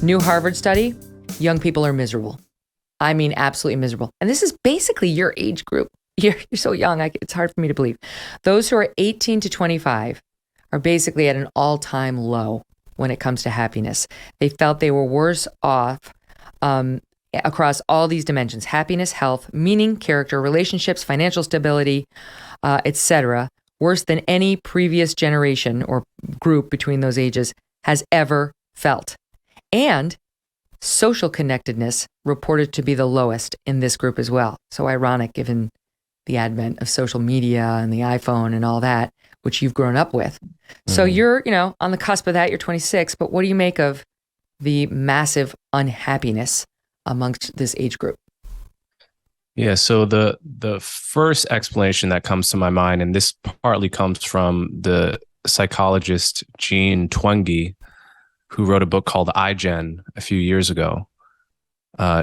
New Harvard study, young people are miserable. I mean, absolutely miserable. And this is basically your age group. You're so young, it's hard for me to believe. Those who are 18 to 25 are basically at an all-time low when it comes to happiness. They felt they were worse off across all these dimensions: happiness, health, meaning, character, relationships, financial stability, etc., worse than any previous generation or group between those ages has ever felt. And social connectedness reported to be the lowest in this group as well. So ironic given the advent of social media and the iPhone and all that, which you've grown up with. So you're, on the cusp of that. You're 26, but what do you make of the massive unhappiness amongst this age group? Yeah, so the first explanation that comes to my mind, and this partly comes from the psychologist Jean Twenge, who wrote a book called iGen a few years ago.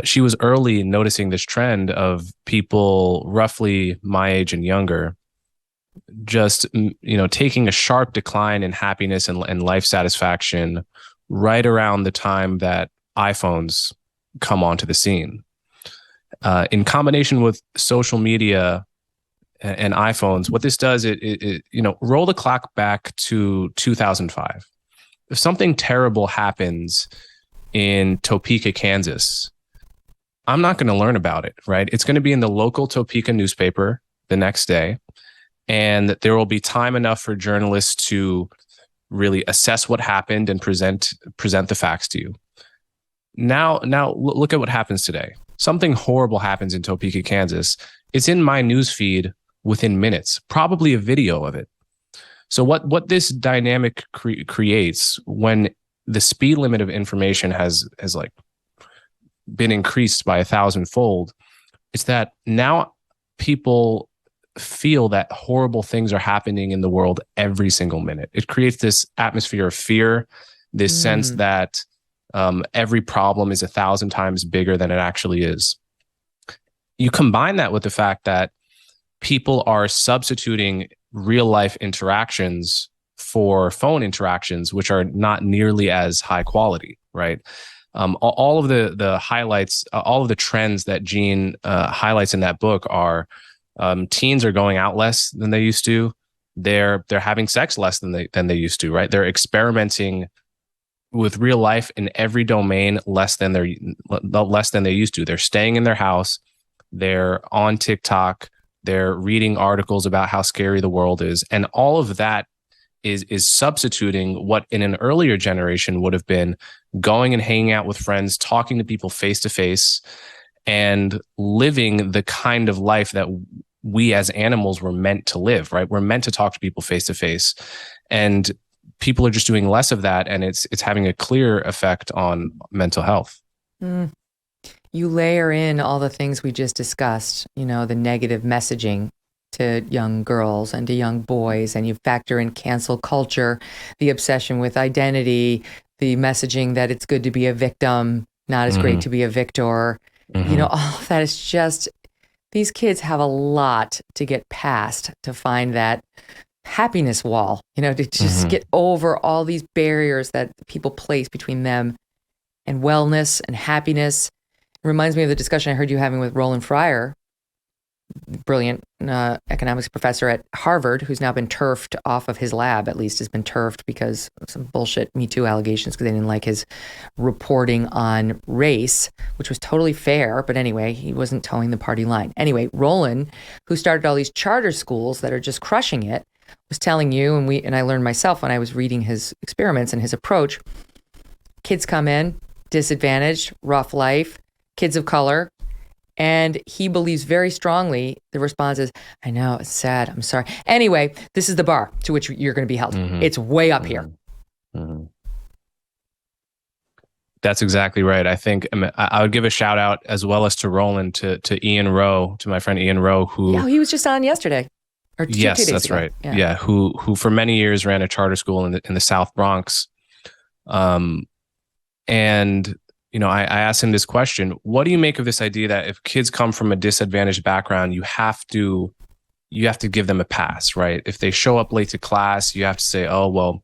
She was early noticing this trend of people roughly my age and younger just, taking a sharp decline in happiness and life satisfaction right around the time that iPhones come onto the scene. In combination with social media and iPhones, what this does, it roll the clock back to 2005. If something terrible happens in Topeka, Kansas, I'm not going to learn about it, right? It's going to be in the local Topeka newspaper the next day, and there will be time enough for journalists to really assess what happened and present the facts to you. Now look at what happens today. Something horrible happens in Topeka, Kansas. It's in my news feed within minutes, probably a video of it. So what this dynamic creates when the speed limit of information has like been increased by 1,000-fold, it's that now people feel that horrible things are happening in the world every single minute. It creates this atmosphere of fear, this sense that every problem is 1,000 times bigger than it actually is. You combine that with the fact that people are substituting real life interactions for phone interactions, which are not nearly as high quality, right? All of the highlights, all of the trends that Jean highlights in that book are teens are going out less than they used to. They're having sex less than they used to, right? They're experimenting with real life in every domain less than they used to. They're staying in their house. They're on TikTok. They're reading articles about how scary the world is. And all of that is substituting what in an earlier generation would have been going and hanging out with friends, talking to people face to face, and living the kind of life that we as animals were meant to live, right? We're meant to talk to people face to face. And people are just doing less of that, and it's having a clear effect on mental health. You layer in all the things we just discussed, the negative messaging to young girls and to young boys, and you factor in cancel culture, the obsession with identity, the messaging that it's good to be a victim, not as great to be a victor. All of that is just, these kids have a lot to get past to find that happiness wall, to just get over all these barriers that people place between them and wellness and happiness. It reminds me of the discussion I heard you having with Roland Fryer, brilliant economics professor at Harvard, who's now been turfed off of his lab, at least has been turfed because of some bullshit Me Too allegations, because they didn't like his reporting on race, which was totally fair. But anyway, he wasn't towing the party line. Anyway, Roland, who started all these charter schools that are just crushing it, was telling you, and I learned myself when I was reading his experiments and his approach, kids come in, disadvantaged, rough life, kids of color, and he believes very strongly the response is, I know, it's sad, I'm sorry. Anyway, this is the bar to which you're going to be held. It's way up here. That's exactly right. I think I would give a shout out as well as to Roland, to Ian Rowe, to my friend Ian Rowe, who... Yeah, he was just on yesterday. Or two yes, days that's ago. right. Yeah, who for many years ran a charter school in the South Bronx. And I asked him this question: what do you make of this idea that if kids come from a disadvantaged background, you have to you have to give them a pass, right? If they show up late to class, you have to say, oh, well,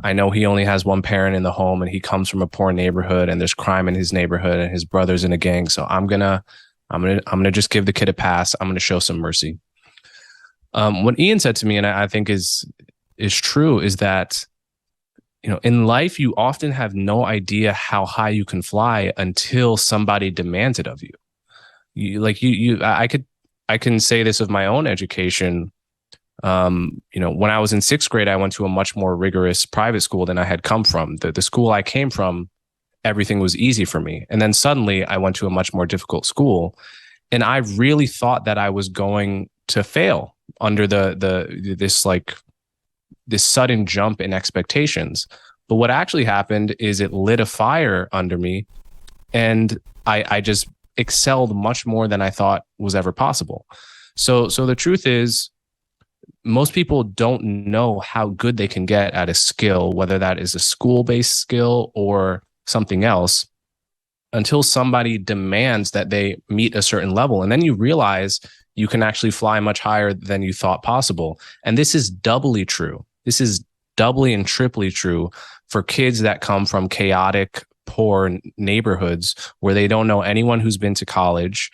I know he only has one parent in the home and he comes from a poor neighborhood and there's crime in his neighborhood and his brother's in a gang. So I'm gonna just give the kid a pass. I'm gonna show some mercy. What Ian said to me, and I think is true, is that, in life, you often have no idea how high you can fly until somebody demands it of you. I can say this of my own education. When I was in sixth grade, I went to a much more rigorous private school than I had come from. The school I came from, everything was easy for me. And then suddenly I went to a much more difficult school. And I really thought that I was going to fail under this sudden jump in expectations. But what actually happened is it lit a fire under me, and I just excelled much more than I thought was ever possible. So the truth is, most people don't know how good they can get at a skill, whether that is a school-based skill or something else, until somebody demands that they meet a certain level. And then you realize you can actually fly much higher than you thought possible. And this is doubly true. This is doubly and triply true for kids that come from chaotic, poor neighborhoods where they don't know anyone who's been to college.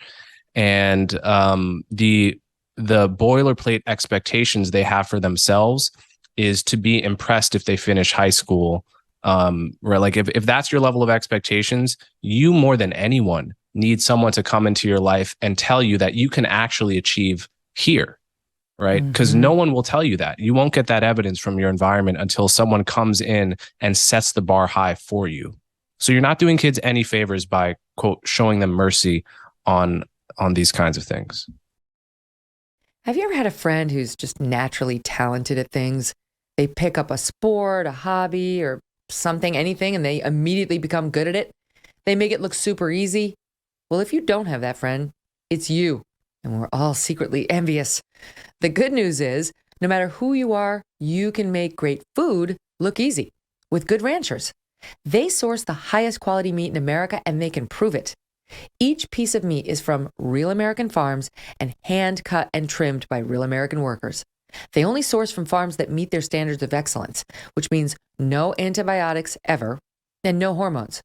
And the boilerplate expectations they have for themselves is to be impressed if they finish high school. Where like if that's your level of expectations, you more than anyone need someone to come into your life and tell you that you can actually achieve here, right? Because no one will tell you that. You won't get that evidence from your environment until someone comes in and sets the bar high for you. So you're not doing kids any favors by, quote, showing them mercy on these kinds of things. Have you ever had a friend who's just naturally talented at things? They pick up a sport, a hobby, or something, anything, and they immediately become good at it. They make it look super easy. Well, if you don't have that friend, it's you. And we're all secretly envious. The good news is, no matter who you are, you can make great food look easy with Good Ranchers. They source the highest quality meat in America, and they can prove it. Each piece of meat is from real American farms and hand cut and trimmed by real American workers. They only source from farms that meet their standards of excellence, which means no antibiotics ever and no hormones.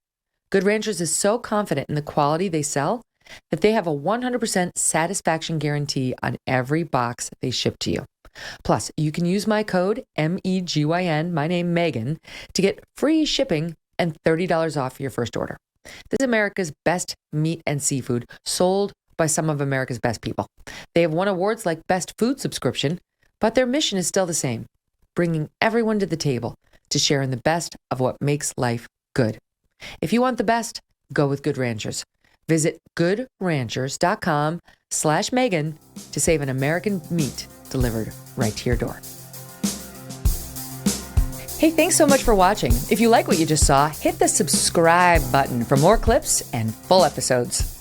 Good Ranchers is so confident in the quality they sell that they have a 100% satisfaction guarantee on every box they ship to you. Plus, you can use my code MEGYN, my name Megyn, to get free shipping and $30 off your first order. This is America's best meat and seafood, sold by some of America's best people. They have won awards like Best Food Subscription, but their mission is still the same, bringing everyone to the table to share in the best of what makes life good. If you want the best, go with Good Ranchers. Visit goodranchers.com/Megyn to save an American meat delivered right to your door. Hey, thanks so much for watching. If you like what you just saw, hit the subscribe button for more clips and full episodes.